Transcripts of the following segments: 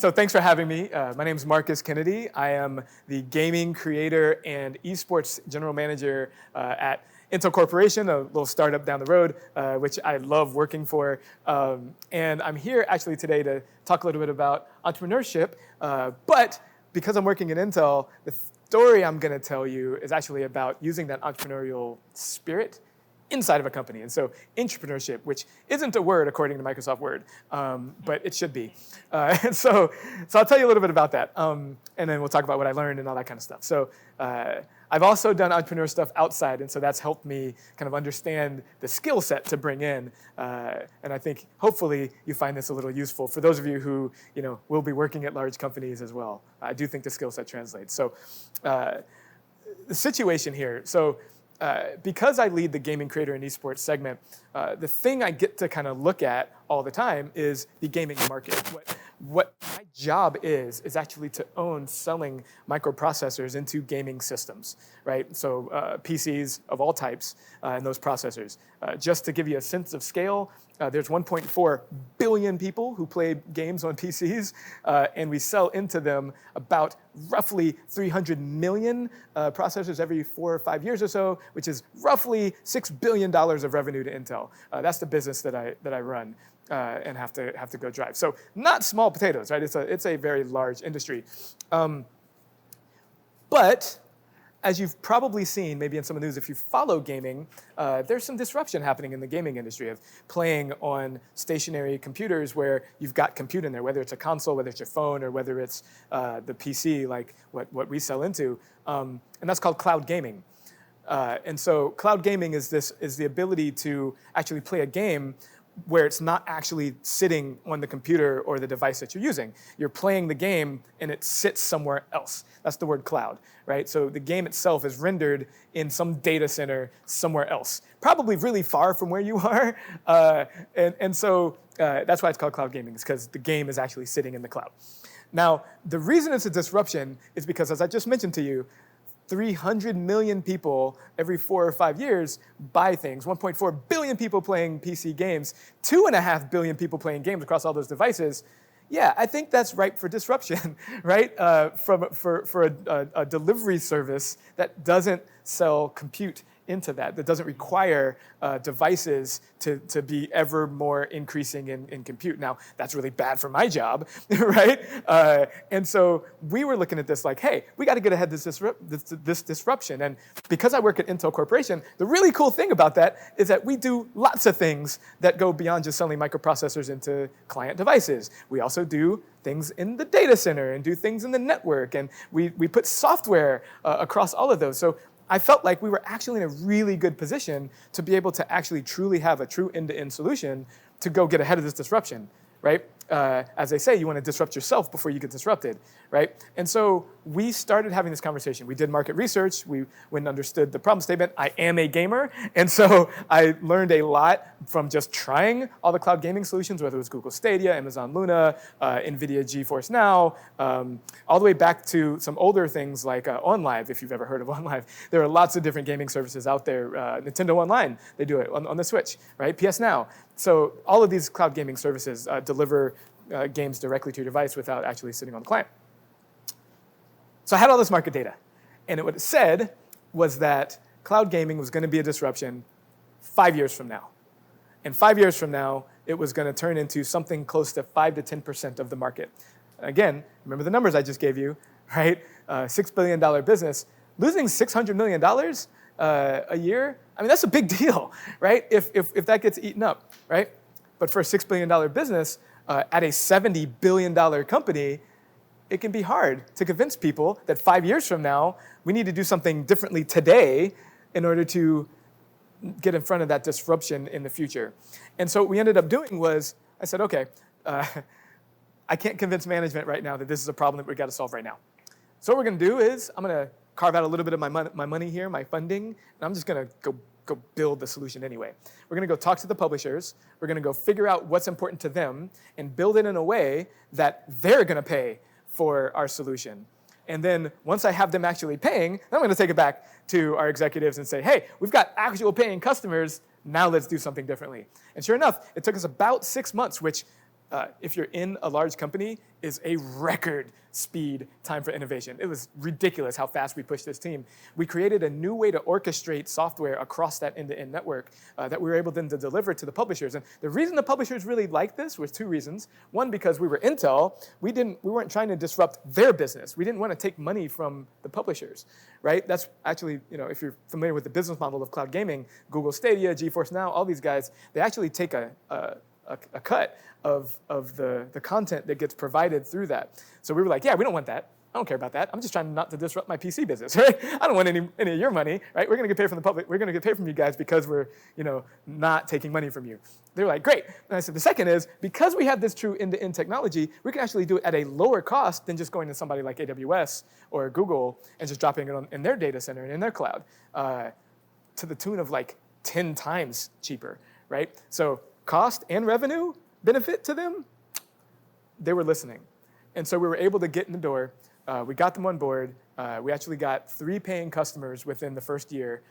So thanks for having me. My name is Marcus Kennedy. I am the gaming creator and esports general manager at Intel Corporation, a little startup down the road, which I love working for. And I'm here actually today to talk a little bit about entrepreneurship. But because I'm working at Intel, the story I'm going to tell you is actually about using that entrepreneurial spirit inside of a company. And so intrapreneurship, which isn't a word according to Microsoft Word, but it should be. And so I'll tell you a little bit about that. And then we'll talk about what I learned and all that kind of stuff. So I've also done entrepreneur stuff outside, and so that's helped me kind of understand the skill set to bring in. And I think hopefully you find this a little useful for those of you who will be working at large companies as well. I do think the skill set translates. So the situation here. So because I lead the gaming creator and esports segment, the thing I get to kind of look at all the time is the gaming market. What my job is actually to own selling microprocessors into gaming systems, right? So PCs of all types and those processors. Just to give you a sense of scale, there's 1.4 billion people who play games on PCs, and we sell into them about roughly 300 million processors every 4 or 5 years or so, which is roughly $6 billion of revenue to Intel. That's the business that I run. And have to go drive. So not small potatoes, right? It's a very large industry. But as you've probably seen, maybe in some of the news, if you follow gaming, there's some disruption happening in the gaming industry of playing on stationary computers where you've got compute in there, whether it's a console, whether it's your phone, or whether it's the PC, like what we sell into. And that's called cloud gaming. And so cloud gaming is the ability to actually play a game where it's not actually sitting on the computer or the device that you're using. You're playing the game and it sits somewhere else. That's the word cloud, right? So the game itself is rendered in some data center somewhere else, probably really far from where you are. And so that's why it's called cloud gaming, is because the game is actually sitting in the cloud. Now, the reason it's a disruption is because, as I just mentioned to you, 300 million people every 4 or 5 years buy things. 1.4 billion people playing PC games. 2.5 billion people playing games across all those devices. Yeah, I think that's ripe for disruption, right? For a delivery service that doesn't sell compute into that doesn't require devices to be ever more increasing in compute. Now, that's really bad for my job, right? And so we were looking at this like, hey, we got to get ahead of this disruption. And because I work at Intel Corporation, the really cool thing about that is that we do lots of things that go beyond just selling microprocessors into client devices. We also do things in the data center and do things in the network. And we put software across all of those. So I felt like we were actually in a really good position to be able to actually truly have a true end-to-end solution to go get ahead of this disruption, right? As they say, you want to disrupt yourself before you get disrupted, right? And so we started having this conversation. We did market research. We went and understood the problem statement. I am a gamer, and so I learned a lot from just trying all the cloud gaming solutions, whether it was Google Stadia, Amazon Luna, NVIDIA GeForce Now, all the way back to some older things like OnLive, if you've ever heard of OnLive. There are lots of different gaming services out there. Nintendo Online, they do it on the Switch, right? PS Now. So all of these cloud gaming services deliver games directly to your device without actually sitting on the client. So I had all this market data, and what it said was that cloud gaming was going to be a disruption 5 years from now. And 5 years from now, it was going to turn into something close to 5 to 10% of the market. Again, remember the numbers I just gave you, right? $6 billion business. Losing $600 million a year, I mean, that's a big deal, right? If that gets eaten up, right? But for a $6 billion business, at a $70 billion company, it can be hard to convince people that 5 years from now, we need to do something differently today in order to get in front of that disruption in the future. And so what we ended up doing was, I said, okay, I can't convince management right now that this is a problem that we've got to solve right now. So what we're going to do is I'm going to carve out a little bit of my money here, my funding, and I'm just going to go build the solution anyway. We're going to go talk to the publishers. We're going to go figure out what's important to them and build it in a way that they're going to pay for our solution. And then once I have them actually paying, then I'm going to take it back to our executives and say, hey, we've got actual paying customers. Now let's do something differently. And sure enough, it took us about 6 months, which if you're in a large company, is a record speed time for innovation. It was ridiculous how fast we pushed this team. We created a new way to orchestrate software across that end-to-end network that we were able then to deliver to the publishers. And the reason the publishers really liked this was two reasons. One, because we were Intel, we weren't trying to disrupt their business. We didn't want to take money from the publishers, right? That's actually, if you're familiar with the business model of cloud gaming, Google Stadia, GeForce Now, all these guys, they actually take a cut of the content that gets provided through that. So we were like, yeah, we don't want that. I don't care about that. I'm just trying not to disrupt my PC business, right? I don't want any of your money, right? We're going to get paid from the public. We're going to get paid from you guys because we're, not taking money from you. They were like, great. And I said, the second is, because we have this true end-to-end technology, we can actually do it at a lower cost than just going to somebody like AWS or Google and just dropping it in their data center and in their cloud to the tune of like 10 times cheaper, right? So cost and revenue benefit to them, they were listening. And so we were able to get in the door. We got them on board. We actually got 3 paying customers within the first year.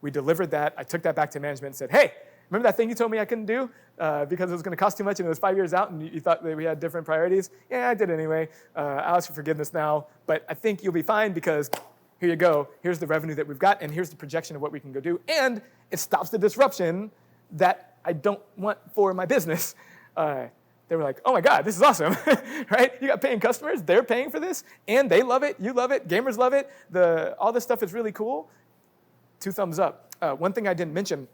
We delivered that. I took that back to management and said, hey, remember that thing you told me I couldn't do because it was going to cost too much and it was 5 years out and you thought that we had different priorities? Yeah, I did anyway. I'll ask for forgiveness now, but I think you'll be fine because here you go. Here's the revenue that we've got and here's the projection of what we can go do. And it stops the disruption that I don't want for my business. They were like, oh my God, this is awesome, right? You got paying customers, they're paying for this, and they love it, you love it, gamers love it, all this stuff is really cool. 2 thumbs up. One thing I didn't mention,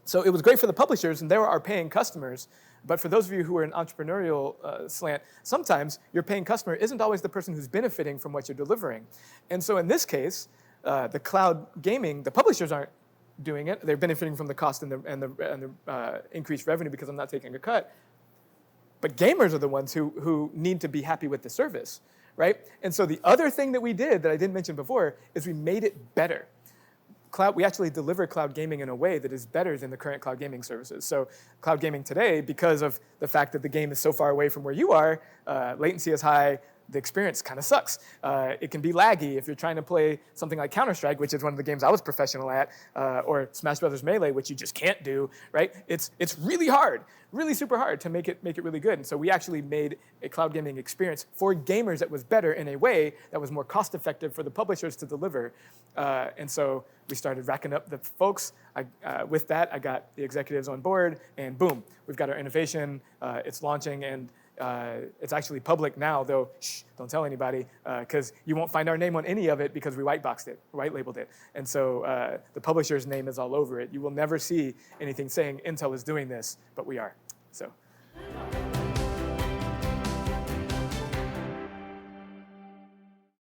so it was great for the publishers, and they were our paying customers, but for those of you who are in entrepreneurial slant, sometimes your paying customer isn't always the person who's benefiting from what you're delivering. And so in this case, the cloud gaming, the publishers aren't doing it. They're benefiting from the cost and the increased revenue because I'm not taking a cut. But gamers are the ones who need to be happy with the service, right? And so the other thing that we did that I didn't mention before is we made it better. We actually deliver cloud gaming in a way that is better than the current cloud gaming services. So cloud gaming today, because of the fact that the game is so far away from where you are, latency is high, the experience kind of sucks. It can be laggy if you're trying to play something like Counter-Strike, which is one of the games I was professional at, or Smash Brothers Melee, which you just can't do, right? It's really hard, really super hard to make it really good. And so we actually made a cloud gaming experience for gamers that was better in a way that was more cost-effective for the publishers to deliver. And so we started racking up the folks. With that, I got the executives on board, and boom, we've got our innovation. It's launching, and it's actually public now, though, shh, don't tell anybody, because you won't find our name on any of it because we white labeled it. And so the publisher's name is all over it. You will never see anything saying Intel is doing this, but we are. So.